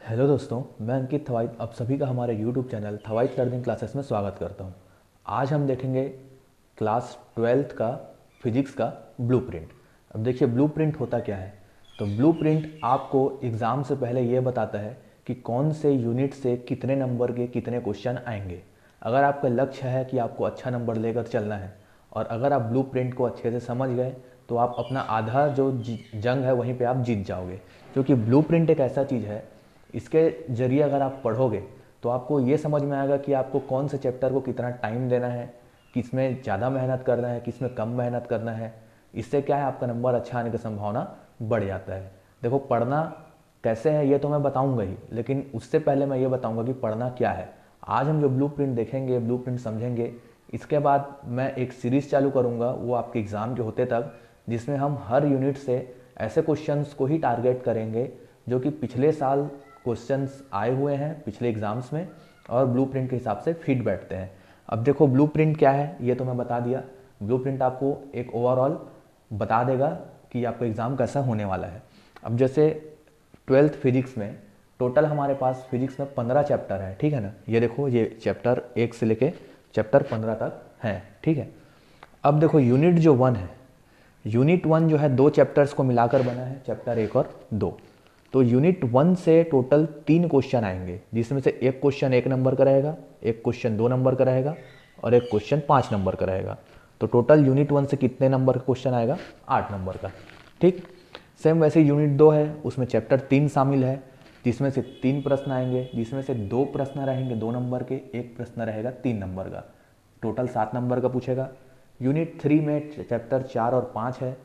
Hello दोस्तों, मैं अंकित थवाइट आप सभी का हमारे यूट्यूब चैनल थवाइट लर्निंग क्लासेस में स्वागत करता हूं। आज हम देखेंगे क्लास 12th का फिजिक्स का ब्लूप्रिंट। अब देखिए ब्लूप्रिंट होता क्या है। तो ब्लूप्रिंट आपको एग्ज़ाम से पहले ये बताता है कि कौन से यूनिट से कितने नंबर के कितने क्वेश्चन आएंगे। अगर आपका लक्ष्य है कि आपको अच्छा नंबर लेकर चलना है और अगर आप ब्लूप्रिंट को अच्छे से समझ गए तो आप अपना आधा जो जंग है वहीं पे आप जीत जाओगे। क्योंकि ब्लूप्रिंट एक ऐसा चीज़ है, इसके ज़रिए अगर आप पढ़ोगे तो आपको ये समझ में आएगा कि आपको कौन से चैप्टर को कितना टाइम देना है, किसमें ज़्यादा मेहनत करना है, किसमें कम मेहनत करना है। इससे क्या है, आपका नंबर अच्छा आने की संभावना बढ़ जाता है। देखो पढ़ना कैसे है ये तो मैं बताऊंगा ही, लेकिन उससे पहले मैं ये बताऊंगा कि पढ़ना क्या है। आज हम जो ब्लूप्रिंट देखेंगे, ब्लूप्रिंट समझेंगे, इसके बाद मैं एक सीरीज़ चालू करूंगा वो आपके एग्ज़ाम के होते तक, जिसमें हम हर यूनिट से ऐसे क्वेश्चंस को ही टारगेट करेंगे जो कि पिछले साल क्वेश्चंस आए हुए हैं पिछले एग्जाम्स में और ब्लूप्रिंट के हिसाब से फिट बैठते हैं। अब देखो ब्लूप्रिंट क्या है ये तो मैं बता दिया। ब्लूप्रिंट आपको एक ओवरऑल बता देगा कि आपका एग्ज़ाम कैसा होने वाला है। अब जैसे 12th फिजिक्स में टोटल हमारे पास फिजिक्स में 15 चैप्टर है, ठीक है ना। ये देखो ये चैप्टर 1 से लेके चैप्टर 15 तक हैं, ठीक है। अब देखो यूनिट जो 1 है, यूनिट 1 जो है 2 चैप्टर्स को मिलाकर बना है, चैप्टर 1 और 2। तो यूनिट 1 से टोटल 3 क्वेश्चन आएंगे, जिसमें से एक क्वेश्चन 1 नंबर का रहेगा, एक क्वेश्चन 2 नंबर का रहेगा और एक क्वेश्चन 5 नंबर का रहेगा। तो टोटल यूनिट 1 से कितने नंबर का क्वेश्चन आएगा, 8 नंबर का, ठीक। सेम वैसे यूनिट 2 है, उसमें चैप्टर 3 शामिल है, जिसमें से 3 प्रश्न आएंगे, जिसमें से 2 प्रश्न रहेंगे 2 नंबर के, एक प्रश्न रहेगा 3 नंबर का। टोटल 7 नंबर का पूछेगा। यूनिट 3 में चैप्टर 4 और 5 है,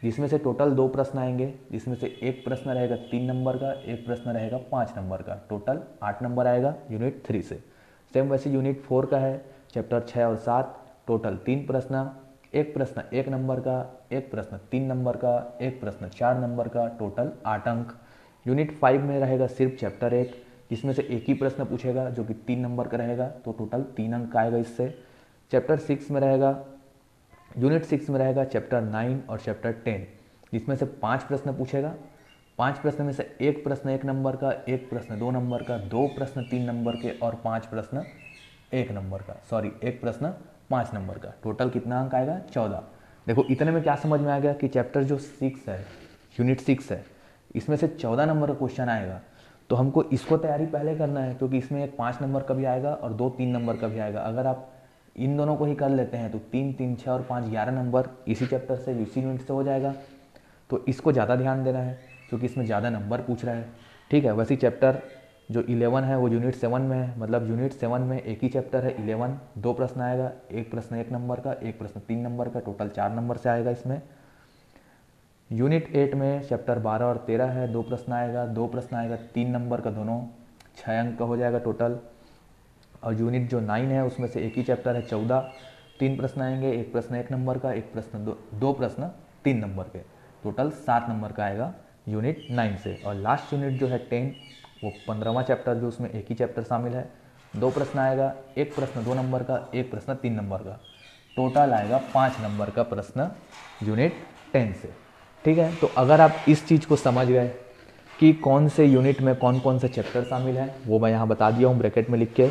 जिसमें से टोटल 2 प्रश्न आएंगे, जिसमें से एक प्रश्न रहेगा 3 नंबर का, एक प्रश्न रहेगा 5 नंबर का। टोटल 8 नंबर आएगा यूनिट 3 से। सेम वैसे यूनिट 4 का है, चैप्टर 6 और 7, टोटल 3 प्रश्न, एक प्रश्न 1 नंबर का, एक प्रश्न 3 नंबर का, एक प्रश्न 4 नंबर का, टोटल 8 अंक। यूनिट 5 में रहेगा सिर्फ चैप्टर 1, जिसमें से एक ही प्रश्न पूछेगा जो कि 3 नंबर का रहेगा, तो टोटल 3 अंक आएगा इससे। चैप्टर 6 में रहेगा, यूनिट 6 में रहेगा चैप्टर 9 और चैप्टर 10, जिसमें से 5 प्रश्न पूछेगा। 5 प्रश्न में से एक प्रश्न 1 नंबर का, एक प्रश्न 2 नंबर का, 2 प्रश्न 3 नंबर के और 5 प्रश्न 1 नंबर का, सॉरी 1 प्रश्न 5 नंबर का। टोटल कितना अंक आएगा, 14। देखो इतने में क्या समझ में आ गया कि चैप्टर जो 6 है, यूनिट 6 है, इसमें से 14 नंबर का क्वेश्चन आएगा। तो हमको इसको तैयारी पहले करना है, क्योंकि इसमें एक 5 नंबर का भी आएगा और 2 3 नंबर का भी आएगा। अगर आप इन दोनों को ही कर लेते हैं तो 3 3 6 और 5 11 नंबर इसी चैप्टर से, इसी यूनिट से हो जाएगा। तो इसको ज़्यादा ध्यान देना है क्योंकि इसमें ज़्यादा नंबर पूछ रहा है, ठीक है। वैसे चैप्टर जो 11 है वो यूनिट 7 में है, मतलब यूनिट 7 में एक ही चैप्टर है 11, 2 प्रश्न आएगा, एक प्रश्न 1 नंबर का, एक प्रश्न 3 नंबर का, टोटल 4 नंबर से आएगा इसमें। यूनिट 8 में चैप्टर 12 और 13 है, 2 प्रश्न आएगा, 2 प्रश्न आएगा 3 नंबर का, दोनों 6 अंक का हो जाएगा टोटल। और यूनिट जो 9 है उसमें से एक ही चैप्टर है 14, 3 प्रश्न आएंगे, एक प्रश्न 1 नंबर का, एक प्रश्न दो प्रश्न 3 नंबर के, टोटल 7 नंबर का आएगा यूनिट 9 से। और लास्ट यूनिट जो है 10, वो 15वां चैप्टर जो उसमें एक ही चैप्टर शामिल है, 2 प्रश्न आएगा, एक प्रश्न 2 नंबर का, एक प्रश्न 3 नंबर का, टोटल आएगा 5 नंबर का प्रश्न यूनिट 10 से, ठीक है। तो अगर आप इस चीज़ को समझ गए कि कौन से यूनिट में कौन कौन से चैप्टर शामिल हैं, वो मैं यहाँ बता दिया हूँ ब्रैकेट में लिख के,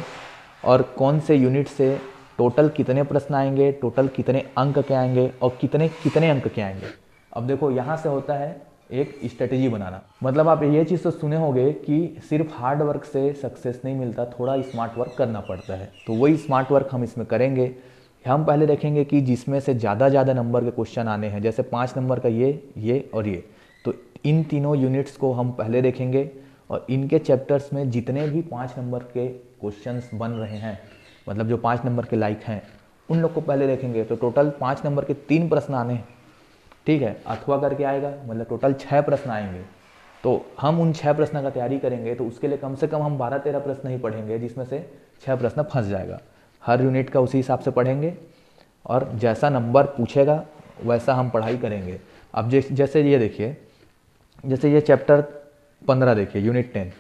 और कौन से यूनिट से टोटल कितने प्रश्न आएंगे, टोटल कितने अंक के आएंगे और कितने कितने अंक के आएंगे। अब देखो यहाँ से होता है एक स्ट्रेटेजी बनाना। मतलब आप ये चीज़ तो सुने होंगे कि सिर्फ हार्ड वर्क से सक्सेस नहीं मिलता, थोड़ा स्मार्ट वर्क करना पड़ता है। तो वही स्मार्ट वर्क हम इसमें करेंगे। हम पहले देखेंगे कि जिसमें से ज़्यादा नंबर के क्वेश्चन आने हैं, जैसे 5 नंबर का ये और ये, तो इन तीनों यूनिट्स को हम पहले देखेंगे और इनके चैप्टर्स में जितने भी 5 नंबर के क्वेश्चंस बन रहे हैं, मतलब जो 5 नंबर के लायक हैं, उन लोग को पहले देखेंगे। तो टोटल 5 नंबर के 3 प्रश्न आने हैं, ठीक है, अथवा करके आएगा, मतलब टोटल 6 प्रश्न आएंगे। तो हम उन 6 प्रश्न का तैयारी करेंगे, तो उसके लिए कम से कम हम 12-13 प्रश्न ही पढ़ेंगे, जिसमें से 6 प्रश्न फंस जाएगा। हर यूनिट का उसी हिसाब से पढ़ेंगे और जैसा नंबर पूछेगा वैसा हम पढ़ाई करेंगे। अब जैसे ये देखिए, जैसे ये चैप्टर 15 देखिए, यूनिट 10,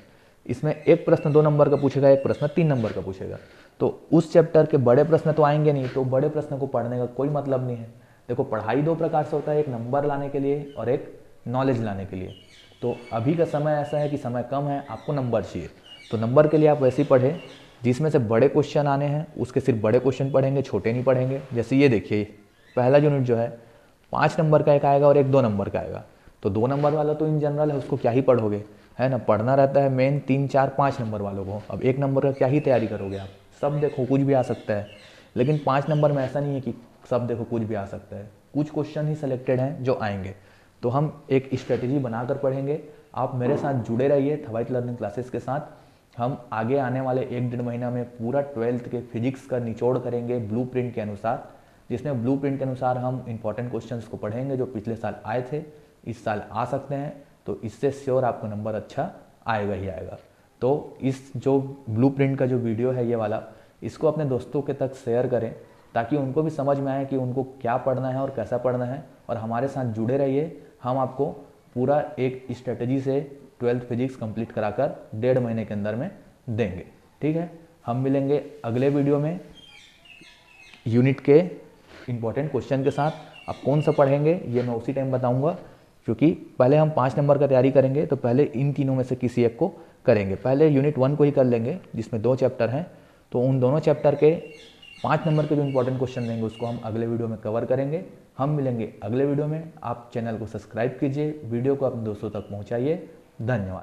इसमें एक प्रश्न 2 नंबर का पूछेगा, एक प्रश्न 3 नंबर का पूछेगा। तो उस चैप्टर के बड़े प्रश्न तो आएंगे नहीं, तो बड़े प्रश्न को पढ़ने का कोई मतलब नहीं है। देखो पढ़ाई 2 प्रकार से होता है, एक नंबर लाने के लिए और एक नॉलेज लाने के लिए। तो अभी का समय ऐसा है कि समय कम है, आपको नंबर चाहिए, तो नंबर के लिए आप वैसे ही पढ़ें जिसमें से बड़े क्वेश्चन आने हैं उसके सिर्फ बड़े क्वेश्चन पढ़ेंगे, छोटे नहीं पढ़ेंगे। जैसे ये देखिए, पहला यूनिट जो है 5 नंबर का एक आएगा और एक 2 नंबर का आएगा। तो 2 नंबर वाला तो इन जनरल है, उसको क्या ही पढ़ोगे, है ना, पढ़ना रहता है मेन 3, 4, 5 नंबर वालों को। अब 1 नंबर का क्या ही तैयारी करोगे आप, सब देखो कुछ भी आ सकता है। लेकिन 5 नंबर में ऐसा नहीं है कि सब देखो कुछ भी आ सकता है, कुछ क्वेश्चन ही सेलेक्टेड हैं जो आएंगे। तो हम एक स्ट्रेटेजी बनाकर पढ़ेंगे। आप मेरे साथ जुड़े रहिए थवाइट लर्निंग क्लासेस के साथ। हम आगे आने वाले 1-1.5 महीना में पूरा 12th के फिजिक्स का निचोड़ करेंगे ब्लूप्रिंट के अनुसार, जिसमें ब्लूप्रिंट के अनुसार हम इंपॉर्टेंट क्वेश्चंस को पढ़ेंगे जो पिछले साल आए थे, इस साल आ सकते हैं। तो इससे श्योर आपको नंबर अच्छा आएगा ही आएगा। तो इस जो ब्लूप्रिंट का जो वीडियो है ये वाला, इसको अपने दोस्तों के तक शेयर करें ताकि उनको भी समझ में आए कि उनको क्या पढ़ना है और कैसा पढ़ना है। और हमारे साथ जुड़े रहिए, हम आपको पूरा एक स्ट्रेटजी से 12th फिजिक्स कंप्लीट कराकर 1.5 महीने के अंदर में देंगे। ठीक है, हम मिलेंगे अगले वीडियो में यूनिट के इम्पोर्टेंट क्वेश्चन के साथ। आप कौन सा पढ़ेंगे ये मैं उसी टाइम बताऊंगा, क्योंकि पहले हम 5 नंबर का तैयारी करेंगे तो पहले इन तीनों में से किसी एक को करेंगे। पहले यूनिट 1 को ही कर लेंगे जिसमें 2 चैप्टर हैं, तो उन दोनों चैप्टर के 5 नंबर के जो इंपॉर्टेंट क्वेश्चन रहेंगे उसको हम अगले वीडियो में कवर करेंगे। हम मिलेंगे अगले वीडियो में। आप चैनल को सब्सक्राइब कीजिए, वीडियो को अपने दोस्तों तक पहुंचाइए। धन्यवाद।